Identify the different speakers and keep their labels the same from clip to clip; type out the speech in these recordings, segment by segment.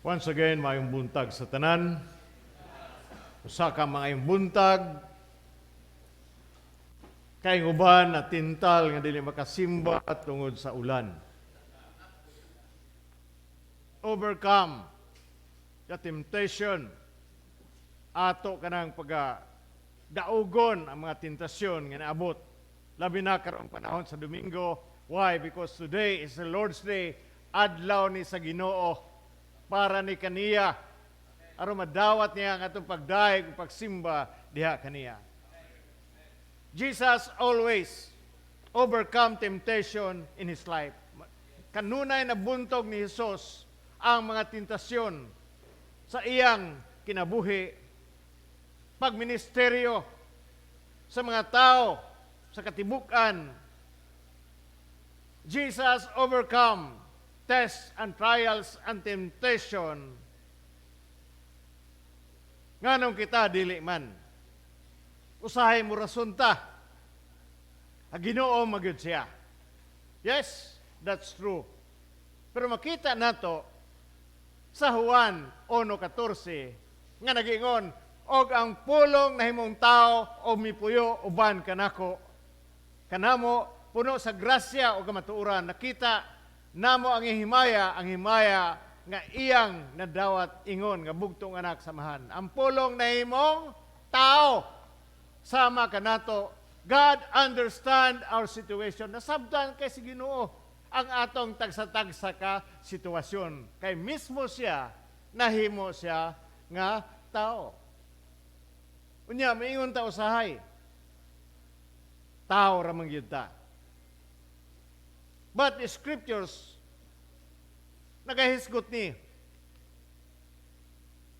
Speaker 1: Once again, maayong buntag sa tanan. Usa ka maayong buntag. Kay uban na tintal nga dili makasimba at tungod sa ulan. Overcome the temptation. Ato kanang daugon ang mga tentasyon nga naabot. Labi na karong panahon sa Domingo. Why? Because today is the Lord's Day. Adlaw ni sa Ginoo para ni kaniya. Aron madawat niya ang atong pagdaig ug pagsimba diha kaniya. Jesus always overcome temptation in His life. Kanunay na buntog ni Jesus ang mga tentasyon sa iyang kinabuhi, pagministeryo sa mga tao, sa katibukan. Jesus overcome tests and trials and temptation. Nganong kita dili man. Usahay mo rason ta. Ang Ginoo magyud siya. Yes, that's true. Pero makita nato sa Juan 1:14 nga nagingon, og ang pulong na himong tao o mipuyo uban kanako. Kanamo puno sa grasya o kamatuoran, nakita namo ang himaya nga iyang nadawat ingon nga bugtong anak samahan. Ang pulong na himong tao sama kanato. God understand our situation. Nasabtan kay si Ginoo ang atong tagsa-tagsa ka sitwasyon. Kay mismo siya nahimo siya nga tao. Unya maingon ta usahay. Tao ra man gyud ta. But the scriptures nagahisgot ni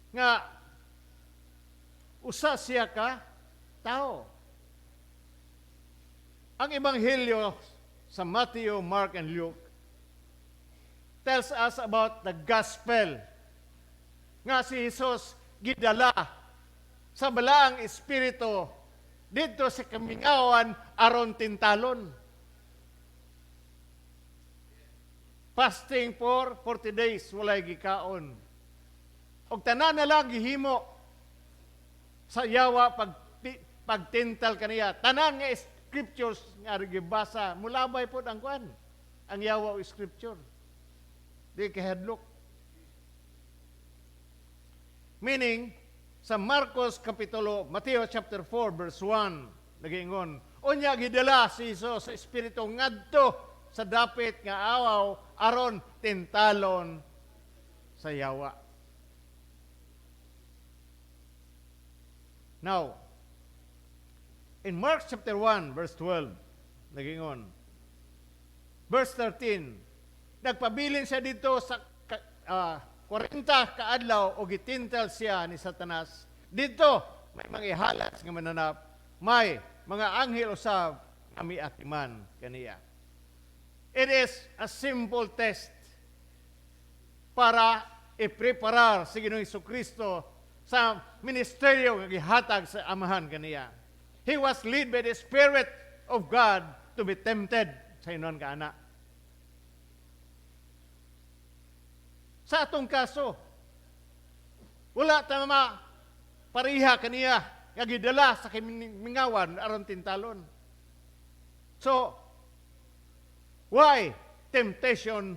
Speaker 1: nga usa siya ka tao. Ang ebanghelyo sa Matthew, Mark, and Luke tells us about the gospel nga si Jesus gidala sa balaang espiritu dito sa kamingawan aron tintalon. Fasting for 40 days, walay gikaon. Og tanan na lang gihimo sa yawa pagtintal kaniya. Tanan nga scriptures nga gibasa, mulabay pod ang kwan. Ang yawa o scripture. Di kahadlok. Meaning, sa Marcos Matthew chapter 4 verse 1, nagingon, unya gidala si Jesus sa espiritu ngadto sa dapit nga awaw aron tintalon sa yawa. Now, in Mark chapter 1 verse 12, nagingon, verse 13, nagpabilin siya dito sa 40 kaadlaw o gitintal siya ni Satanas. Dito may mga ihalas nga mananap, may mga anghel usab kami atiman kaniya. It is a simple test para i-preparar si Ginoong Jesucristo sa ministeryo nga gihatag sa amahan kaniya. He was led by the Spirit of God to be tempted sa inon ka anak. Sa atong kaso, wala tama pariha kaniya nga gidala sa kimingawan aron tintalon. So, why temptation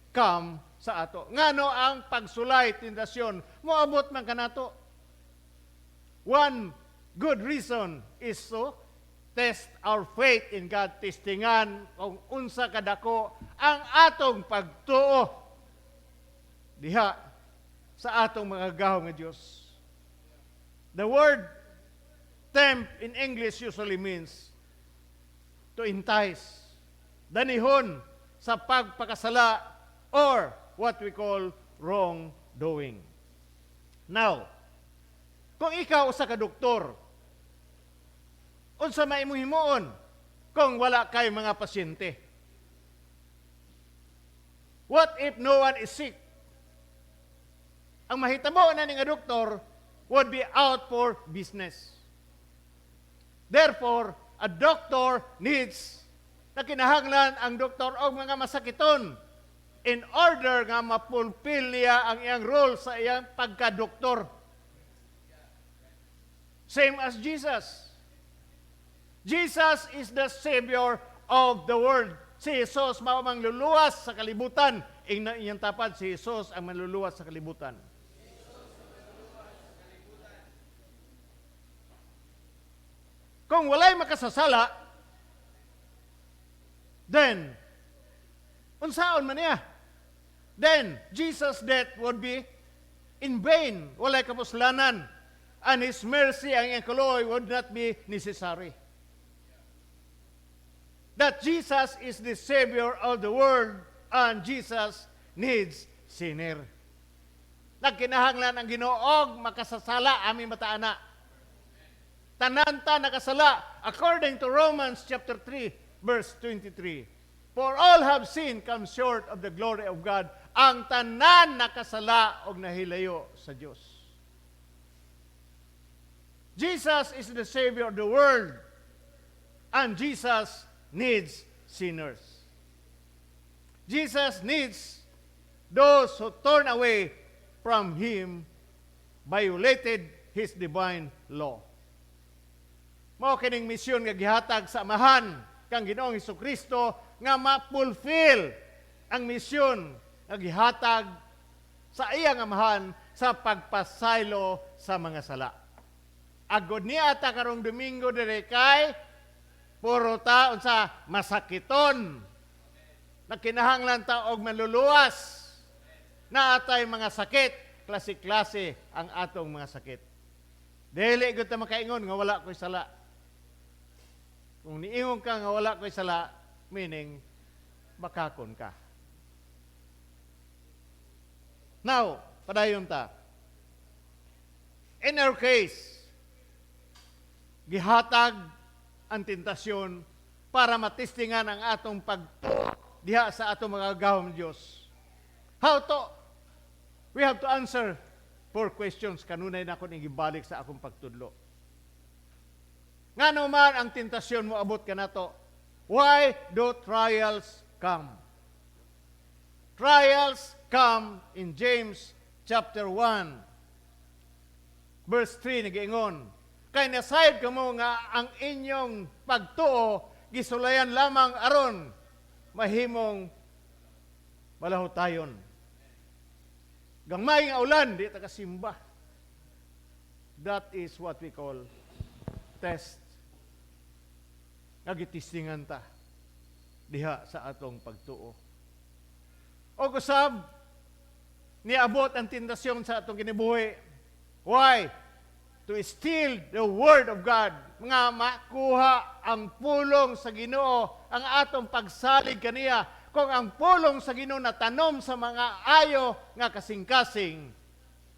Speaker 1: come sa ato? Ngano ang pagsulay tentasyon moabot man kanato? One good reason is to test our faith in God. Testingan kung unsa kadako ang atong pagtuo diha sa atong mga gahom nga Dios. The word tempt in English usually means to entice, danihon sa pagpakasala or what we call wrongdoing. Now, kung ikaw usa ka doktor, unsa may imong himuon kung wala kay mga pasyente? What if no one is sick? Ang mahitabo na ni nga doktor would be out for business. Therefore, a doctor needs na kinahanglan ang doktor og mga masakiton in order nga mapulfill niya ang iyang role sa iyang pagkadoktor. Same as Jesus. Jesus is the Savior of the world. Si Jesus mao mangluluwas sa kalibutan. Iyang tapad, si Jesus ang manluluwas sa kalibutan. Kung walay makasasala, then, unsaon man niya? Then, Jesus' death would be in vain. Walay kapuslanan. And His mercy, ang iyang kaluoy, would not be necessary. That Jesus is the Savior of the world and Jesus needs sinner. Nagkinahanglan ang Ginoo makasasala aming mataana. Tananta nakasala according to Romans chapter 3 verse 23. For all have sinned, come short of the glory of God. Ang tanan nakasala og nahilayo sa Dios. Jesus is the Savior of the world and Jesus needs sinners. Jesus needs those who turn away from Him, violated His divine law. Mao kining misyon nga gihatag sa amahan kang Ginoong Hesukristo nga ma-fulfill ang misyon nga gihatag sa iyang amahan sa pagpasaylo sa mga sala. Agod niya ata karong Domingo dire kay puro taon sa masakiton. Nagkinahanglan ta og manluluwas. Na atay mga sakit, klase-klase ang atong mga sakit. Dili gud ta makaingon nga wala ko'y sala. Kung niingon ka nga wala ko'y sala, meaning bakakon ka. Now, padayon ta. In our case, gihatag ang tentasyon para matistingan ang atong pagtuo diha sa atong mga gahom Diyos. How to? We have to answer 4 questions. Kanunay na ako gibalik sa akong pagtudlo. Ngano man ang tentasyon mo abot ka nato? Why do trials come? Trials come in James chapter 1 verse 3 nagiingon, kay nasayod kamo nga ang inyong pagtuo gisulayan lamang aron mahimong malahutayon. Gangmay nga ulan, di ta kasimba. That is what we call test. Nagitistingan ta diha sa atong pagtuo. O kusab, niabot ang tentasyon sa atong kinibuhi. Why? To steal the Word of God. Nga makuha ang pulong sa Ginoo, ang atong pagsalig kaniya. Kung ang pulong sa Ginoo natanom sa mga ayo nga kasing-kasing,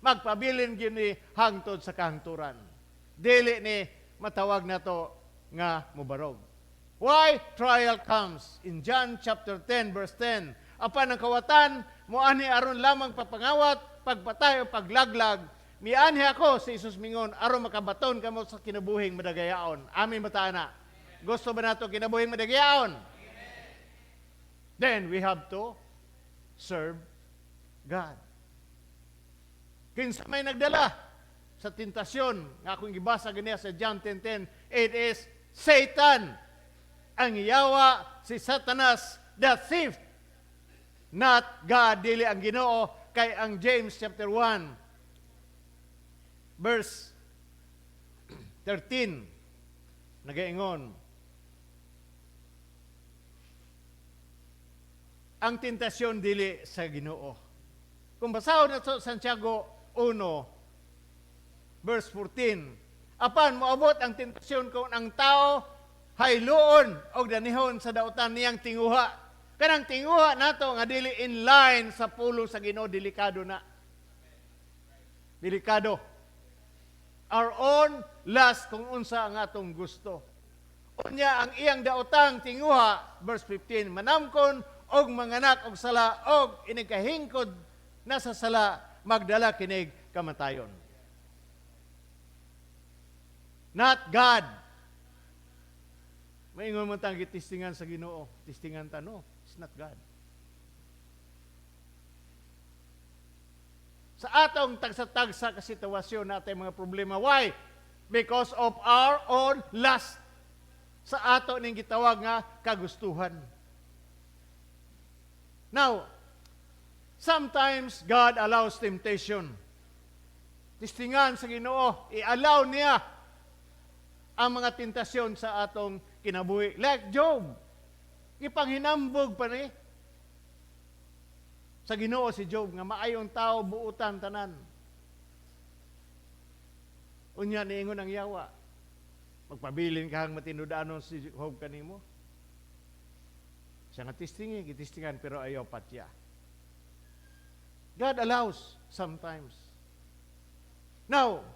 Speaker 1: magpabilin gini hangtod sa kahangturan. Dili ni matawag na to nga mubarog. Why trial comes? In John chapter 10 verse 10, apan ang kawatan mo ani aron lamang papangawat, pagpatay o paglaglag, mianhi ako sa Isus mingon aron makabaton kamo sa kinabuhing madagayaon. Amin mataana. Gusto ba nato kinabuhing madagayaon? Then we have to serve God. Kinsa may nagdala sa tentasyon nga akong gibasa ganiya sa John 10:10, it is Satan. Ang iyawa si Satanas, the thief, not God, dili ang Ginoo. Kay ang James chapter 1 verse 13 nagaingon, ang tentasyon dili sa Ginoo. Kung basahon nato Santiago 1 verse 14, apan moabot ang tentasyon kung ang tao hayloon og danihon sa dautan niyang tinguha. Kanang tinguha nato nga dili in line sa pulong sa Ginoo, delikado na. Delikado. Our own lust kung unsa ang atong gusto. Unya ang iyang daotang tinguha, verse 15, manamkon og manganak og sala og inigkahingkod na sa sala magdala kinig kamatayon. Not God. Maingon mo tang gitistingan sa Ginoo. Tistingan ta, no. It's not God. sa atong tagsa-tagsa ka sitwasyon natin mga problema. Why? Because of our own lust. Sa ato ning gitawag nga kagustuhan. Now, sometimes God allows temptation. Tistingan sa Ginoo, i-allow niya ang mga tentasyon sa atong kinabuhi. Like Job, ipanghinambog pa ni sa Ginoo si Job nga maayong tao buutan tanan. Unya niingon ang yawa. Magpabilin ka hang matinudanon si Job kanimo. Siya nga gitistingan pero ayaw patya. God allows sometimes. Now,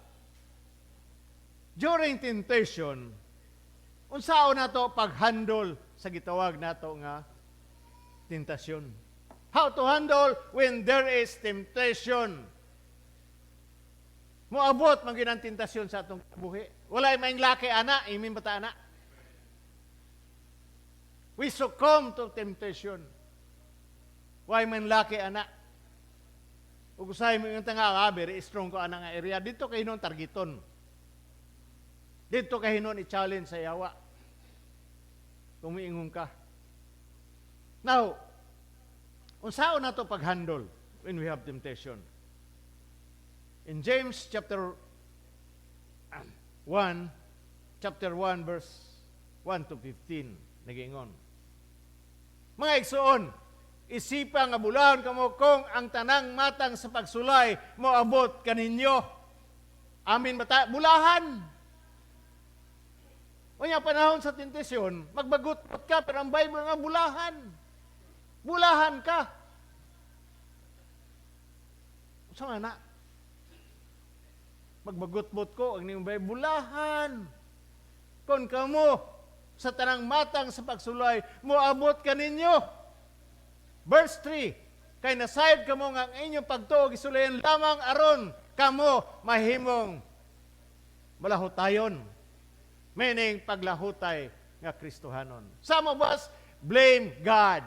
Speaker 1: during temptation, unsaon nato pag-handle sa gitawag nato nga tentasyon? How to handle when there is temptation? Moabot man gyud ang tentasyon sa atong buhi. Walay maing laki ana, imin bata ana. We succumb to temptation. Why man laki ana? Ug usahay mo yung tanga very strong ko ana nga area dito kay hinon targeton. Dito kay hinon i-challenge sa yawa. Kung miingon ka. Now, unsaon nato pag-handle when we have temptation? In James chapter 1 verse 1 to 15 nagingon. Mga igsoon, isipa nga bulahan kamo kung ang tanang matang sa pagsulay moabot kaninyo. Amin bata, bulahan. Unya panahon sa tentasyon, magbagot ka pero ang Bible nga bulahan. Bulahan ka. Sa nga na? Magbagot-bot ko, ang niyong bulahan. Kung kamo, sa tanang matang sa pagsulay, moabot ka ninyo. Verse 3, kay nasayod kamo nga ang inyong pagtuog, isulayan lamang aron, kamo mahimong malahutayon. Meaning, paglahutay nga Kristohanon. Some of us blame God.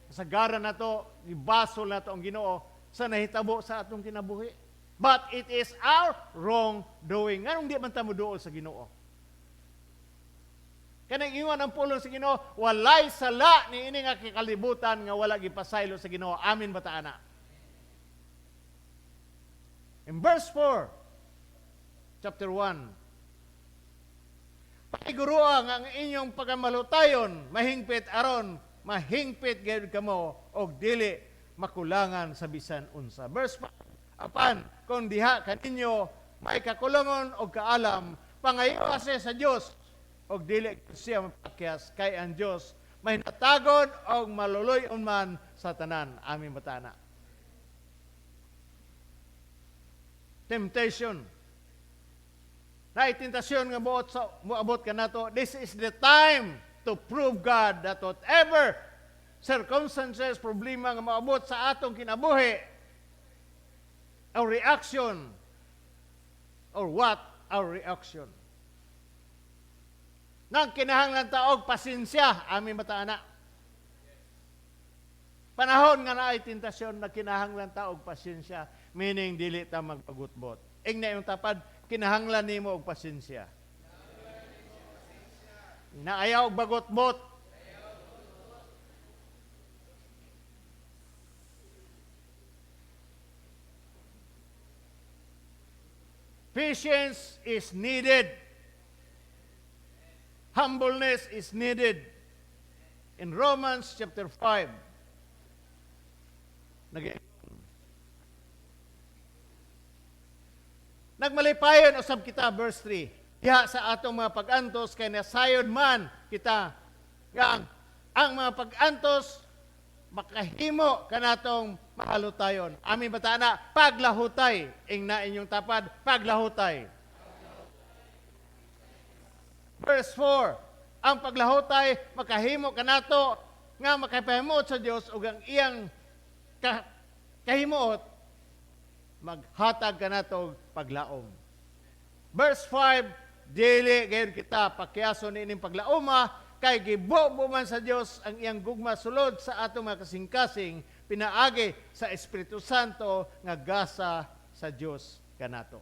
Speaker 1: Kasagaran na to, ibasol na to ang Ginoo sa nahitabo sa atong kinabuhi. But it is our wrongdoing. Anong di man tamo duol sa Ginoo? Kanang ingon ang pulong sa Ginoo, walay sala ni ini nga kikalibutan nga wala gipasaylo sa Ginoo. Amin bata ana. In verse 4, chapter 1, pakiguruan ang inyong pagamalutayon, mahingpit aron, mahingpit gayud kamo, og dili makulangan sa bisan unsa. Verse 5, apan, kung diha kaninyo, may kakulangon o kaalam, pangayo kasi sa Diyos, o dili siya mapakyas, kay ang Diyos, may natagon o maluluyon man sa tanan. Amin batana. Temptation. Naitintasyon nga moabot ka na to, this is the time to prove God that whatever circumstances, problema nga moabot sa atong kinabuhi, our reaction, or what our reaction. Nang kinahanglan taog pasensya, amin bata ana. Panahon nga naay tentasyon na kinahanglan taog pasensya, meaning dili ta magpagutbot. Ing na yung tapad, kinahanglan nimo og pasensya. Naayaw og bagutbot. Patience is needed. Humbleness is needed. In Romans chapter 5, nagmalipayon usab kita, verse 3. Diha sa atong mga pag-antos, kay nasayod man kita, nga ang mga pag-antos, makahimo kanatong mahalutayon. Amin bata na, paglahutay. Ing na inyong tapad, paglahutay. Verse 4, ang paglahutay, makahimo kanato, nga makapahimuot sa Dios ug ang iyang kahimuot, maghatag kanato paglaom. Verse 5, dili gayud kita pakyason ining paglaoma, kay gibubo man sa Dios ang iyang gugma sulod sa atong mga kasing-kasing, pinaagi sa Espiritu Santo nga gasa sa Dios kanato.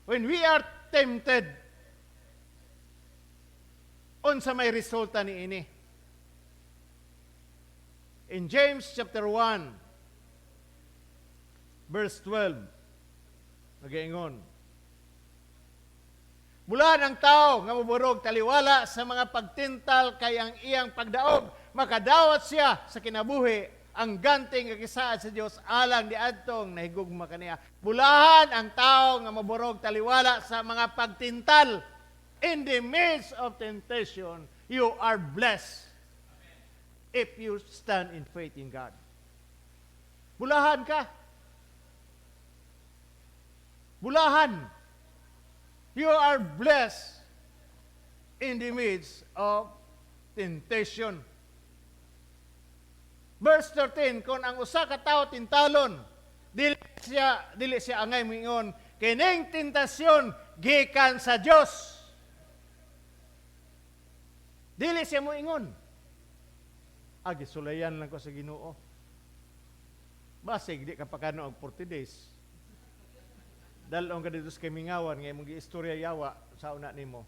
Speaker 1: When we are tempted, unsa may resulta ni ini? In James chapter 1, verse 12, nag-iingon, mula ng tao nga maburog taliwala sa mga pagtintal kay ang iyang pagdaog, makadawat siya sa kinabuhi, ang ganting nga kisaad sa Dios alang di adtong nahigugma kaniya. Bulahan ang tao nga maburog taliwala sa mga pagtintal. In the midst of temptation, you are blessed if you stand in faith in God. Bulahan ka. Bulahan. You are blessed in the midst of temptation. Verse 13, kung ang usa ka tawo tintalon, dili siya angay mingon, kining tentasyon gikan sa Dios. Dili siya mo ingon. Agi sulayan lang ko sa Ginoo. Basig di ka pakano og 40 days. Dalong ka dito sa kamingawan, ngayon mong gi-istorya yawa sa una nimo.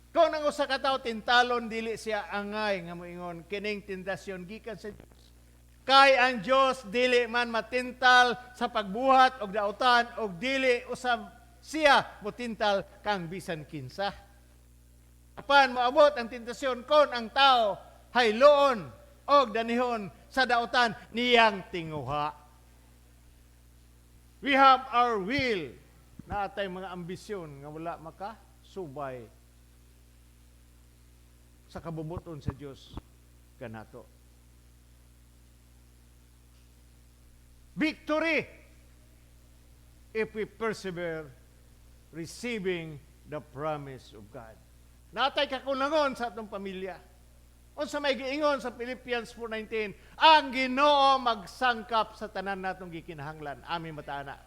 Speaker 1: Kung ang usa ka tawo tintalon, dili siya angay nga moingon kining tentasyon gikan sa Dios. Kay ang Dios dili man matintal sa pagbuhat og dautan og dili usab siya motintal kang bisan kinsa. Apan moabot ang tentasyon kon ang tao hayloon og danihon sa dautan niyang tinguha. We have our will na atay mga ambisyon nga wala makasubay sa kabubuton sa Dios kanato. Victory if we persevere receiving the promise of God. Natay kakulangon sa atong pamilya. Unsa may giingon sa Philippians 4:19, ang Ginoo magsangkap sa tanan natong gikinahanglan. Amin mataana.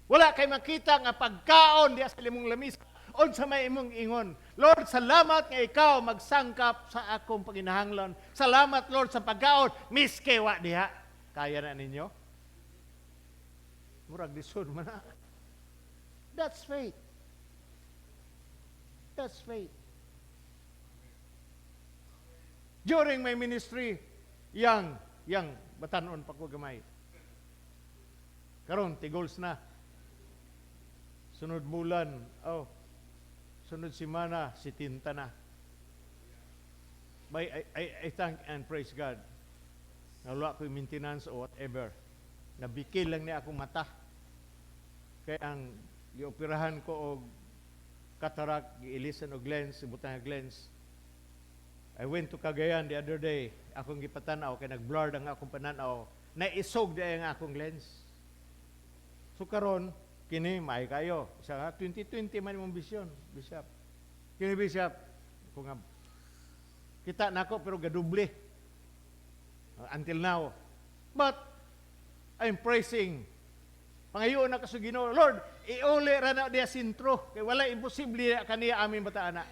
Speaker 1: Wala kay makita nga pagkaon diha sa limong lamisa. Unsa may imong ingon, Lord, salamat nga ikaw magsangkap sa akong paginahanglan. Salamat Lord sa pagkaon miski wa diha. Kaya na ninyo? Murag lisod man na. That's faith. That's faith. During my ministry, young, batanon pa ko gamay. Karon tigols na. Sunod bulan, sunod simana, si tinta na. But I thank and praise God. Nawala ko yung maintenance o whatever. Nabikil lang niya akong mata. Kaya ang gioperahan ko og cataract, giilisan og lens, ibutang og lens. I went to Cagayan the other day. Akong gipatanaw, kaya nag-blurred ang akong pananaw. Naisog di ang akong lens. So karon kini, may kayo. Isa nga, 2020 man yung vision, Bishop. Kini, Bishop, kung nga, kita na ako, pero gaduble. Until now. But, I'm praising. Pangayoon na ka sa Ginoo, Lord, iuli ra na diya sintro. Kaya wala imposible kaniya amin bataana.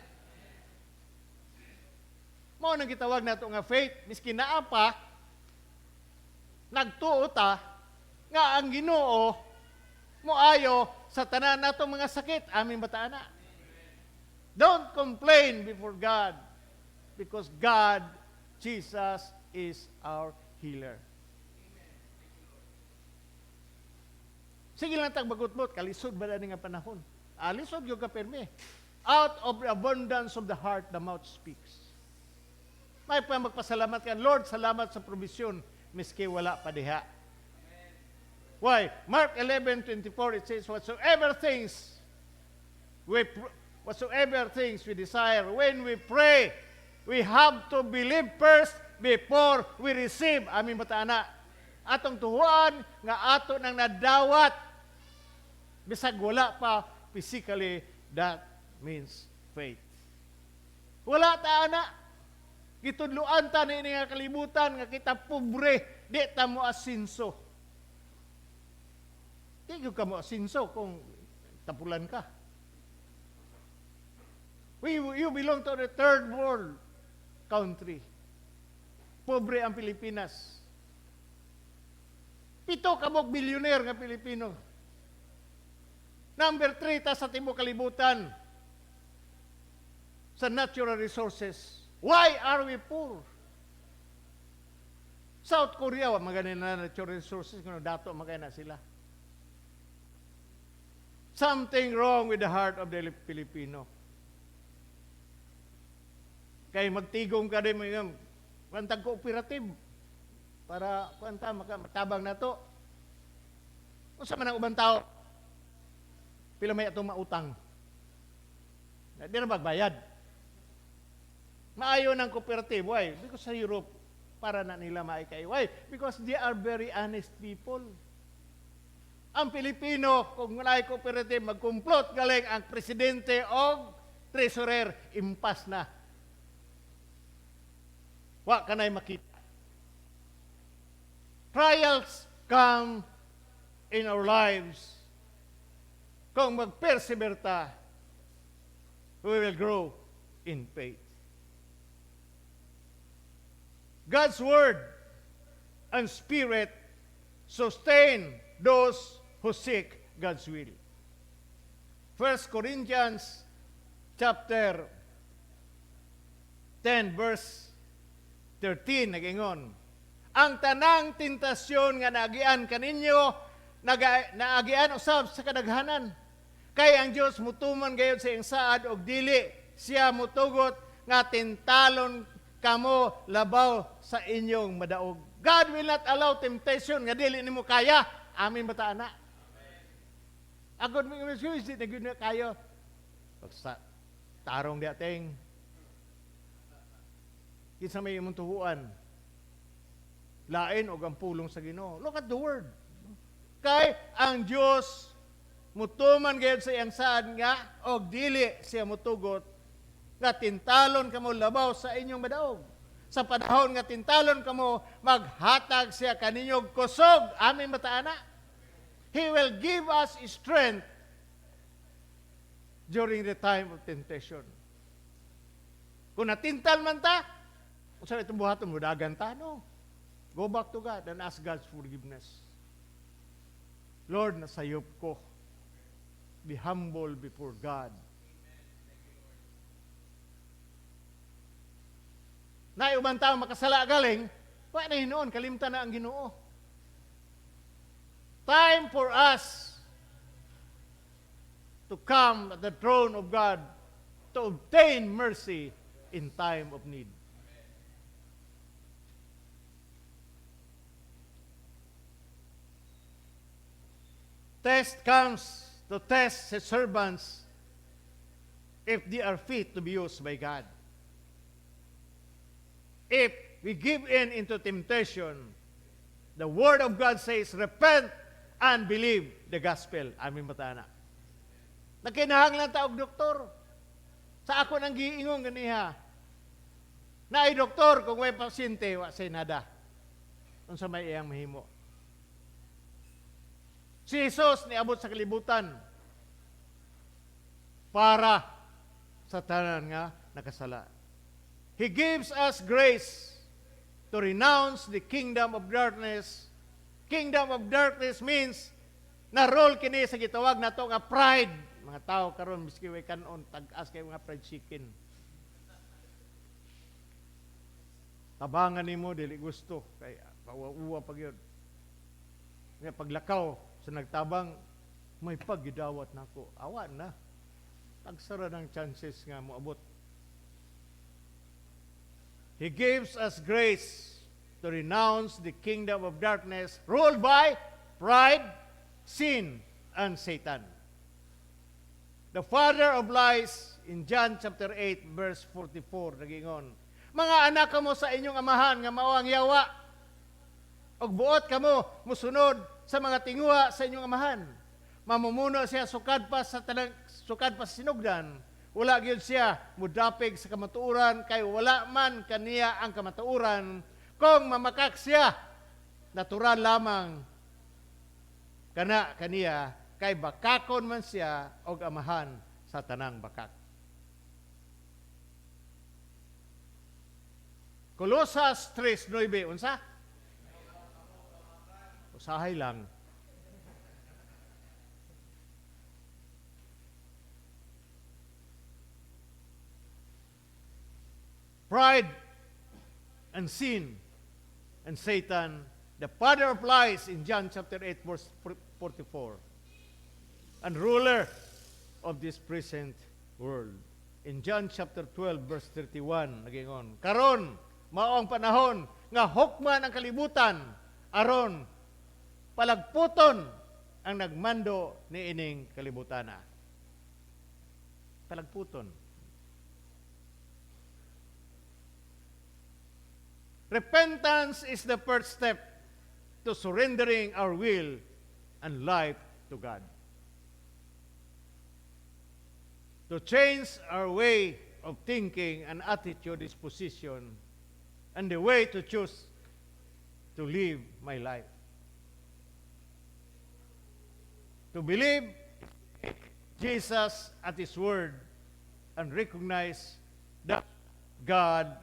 Speaker 1: Mao nang gitawag nato nga faith, miski naa pa nagtuo ta nga ang Ginoo moayo sa tanan natong mga sakit amin bataana. Don't complain before God because God, Jesus is our healer. Sige lang tagbagutbot, kalisod ba na nga panahon? Lisod yung kapirme. Out of the abundance of the heart, the mouth speaks. May pa magpasalamat ka, Lord, salamat sa provision, miski wala pa diha. Why? Mark 11:24, it says, whatsoever things we desire, when we pray, we have to believe first before we receive. Amin bataana. Atong tuhuan nga ato nang nadawat, bisag wala pa physically, that means faith. Wala ta ana. Gitudluan ta ni nga kalibutan nga kita pobre, di ta mo asinso. Di ka mo asinso kung tapulan ka. You belong to the third world country. Pobre ang Pilipinas. 7 kamog bilyonero nga Pilipino. Number 3 ta sa tibuok kalibutan sa natural resources. Why are we poor? South Korea, maganin na natural resources, kung dato magana sila. Something wrong with the heart of the Filipino. Kaya magtigong ka rin mo yung kwantang cooperative para kwanta matabang na to. Kung sa manang ubang tao, pila may atong mautang. Di na magbayad. Maayo ng cooperative. Why? Because sa Europe, para na nila maikay. Why? Because they are very honest people. Ang Pilipino, kung wala'y cooperative, magkumplot galing ang presidente o treasurer, impas na. Wa ka na'y makita. Trials come in our lives. Kung mag-persevere ta, we will grow in faith. God's Word and Spirit sustain those who seek God's will. 1 Corinthians chapter 10 verse 13 nagingon, ang tanang tentasyon nga naagian kaninyo naagian usab sa kadaghanan, kay ang Dios mutuman gayud sa iyang saad og dili siya mutugot nga tintalon kamo labaw sa inyong madaog. God will not allow temptation nga dili nimo kaya. Amin ba ta, ana? Agod mo yung suicide na gina kayo. Pagsa tarong di ating kinsa may imong tuhuan. Lain og ang pulong sa Ginoo. Look at the word. Kay ang Dios mutuman gayud sa iyang saad nga og dili siya mutugot nga tintalon kamo labaw sa inyong madaog. Sa panahon nga tintalon kamo, maghatag siya kaninyong kusog. Amin mataana. He will give us strength during the time of temptation. Kung natintal man ta, kung saan itong buhaton mo, dagan ta, no. Go back to God and ask God's forgiveness. Lord, nasayop ko. Be humble before God. Na ubang tao makasala galing, wa na hinoon, kalimtan na ang Ginoo. Time for us to come at the throne of God to obtain mercy in time of need. Test comes to test His servants if they are fit to be used by God. If we give in into temptation, the Word of God says, repent and believe the gospel. Amin matana. Nakinahanglan ta og doktor. Sa ako nang giingong ganiha. Na ay doktor, kung may pasyente, wa say nada. Kung sa may iyang mahimo. Si Jesus niabot sa kalibutan para sa tanan nga nakasala. He gives us grace to renounce the kingdom of darkness. Kingdom of darkness means na role kini sa gitawag nato nga pride. Mga tao karon miski way kanon tag-as kay mga fried chicken. Tabangan nimo dili gusto kay pauwa pag yun. Nga paglakaw sa nagtabang may paggidawat nako. Awan na. Tagsara ng chances nga moabot. He gives us grace to renounce the kingdom of darkness ruled by pride, sin, and Satan. The father of lies in John chapter 8 verse 44 nagingon, mga anak kamo sa inyong amahan nga mao ang yawa, og buot kamo musunod sa mga tinguha sa inyong amahan. Mamumuno siya sukad pa sa sinugdan. Wala gyud siya mudapig sa kamatuoran kay wala man kaniya ang kamatuoran. Kung mamakak siya, natural lamang kaniya kay bakakon man siya og amahan sa tanang bakak. Colossus 3:9 unsa? Usahay lang. Pride and sin and Satan, the father of lies in John chapter 8 verse 44, and ruler of this present world. In John chapter 12 verse 31, nagingon, karon mao ang panahon nga hukman ang kalibutan aron palagputon ang nagmando ni ining kalibutana. Palagputon. Repentance is the first step to surrendering our will and life to God. To change our way of thinking and attitude, disposition, and the way to choose to live my life. To believe Jesus at His Word and recognize that God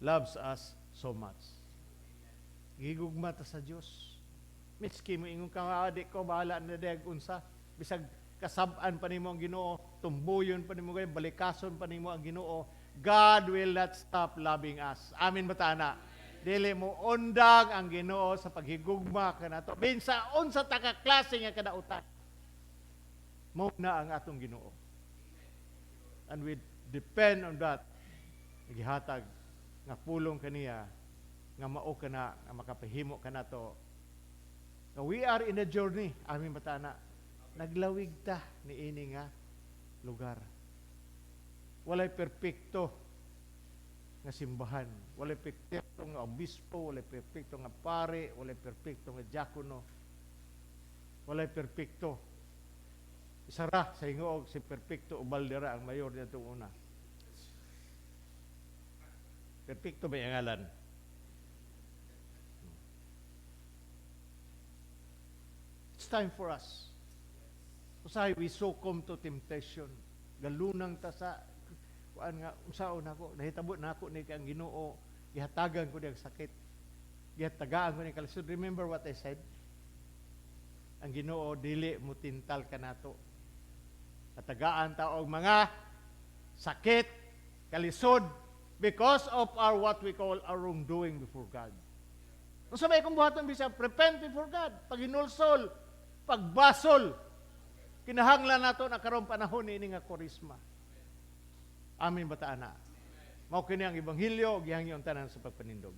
Speaker 1: loves us so much. Gigugma ta sa Dios. Miski mo ingon ka adik ko bahala na dayag unsa, bisag kasab-an pa nimo ang Ginoo, tumbuyon pa nimo gay balikason pa nimo ang Ginoo, God will not stop loving us. Amin ba ta na? Dili mo undag ang Ginoo sa paghigugma kanato. Binsa unsa ta ka klase nga kadautan. Mao na ang atong Ginoo. And we depend on that. Gihatag nga pulong kaniya nga mao kana nga makapahimo kanato. We are in a journey, amin batana. Naglawig ta ni ini nga lugar. Walay perpekto nga simbahan, walay perpekto nga obispo, walay perpekto nga pare, walay perpekto nga diakono. Walay perpekto. Isara sa hingoog si perpekto Ubaldera ang mayor nitong una. Perpekto ba yung ngalan? It's time for us. Usahay, we succumb to temptation. Galunang ta sa, kuan nga, usaon ako, nahitabo na ako ni kang Ginoo, gihatagan ko niyang sakit. Gihatagaan ko niyang kalisod. Remember what I said? Ang Ginoo, dili mo tintal ka nato. Katagaan ta og mga sakit, kalisod, because of our what we call our wrongdoing before God. Kung sabay kong buhaton bisa, repent before God. Paghinulsol, pagbasol, kinahanglan nato na karong panahon ini nga korisma. Amin ba ta ana? Mao kini ang ebanghelyo, gihangyo ang tanan sa pagpanindog.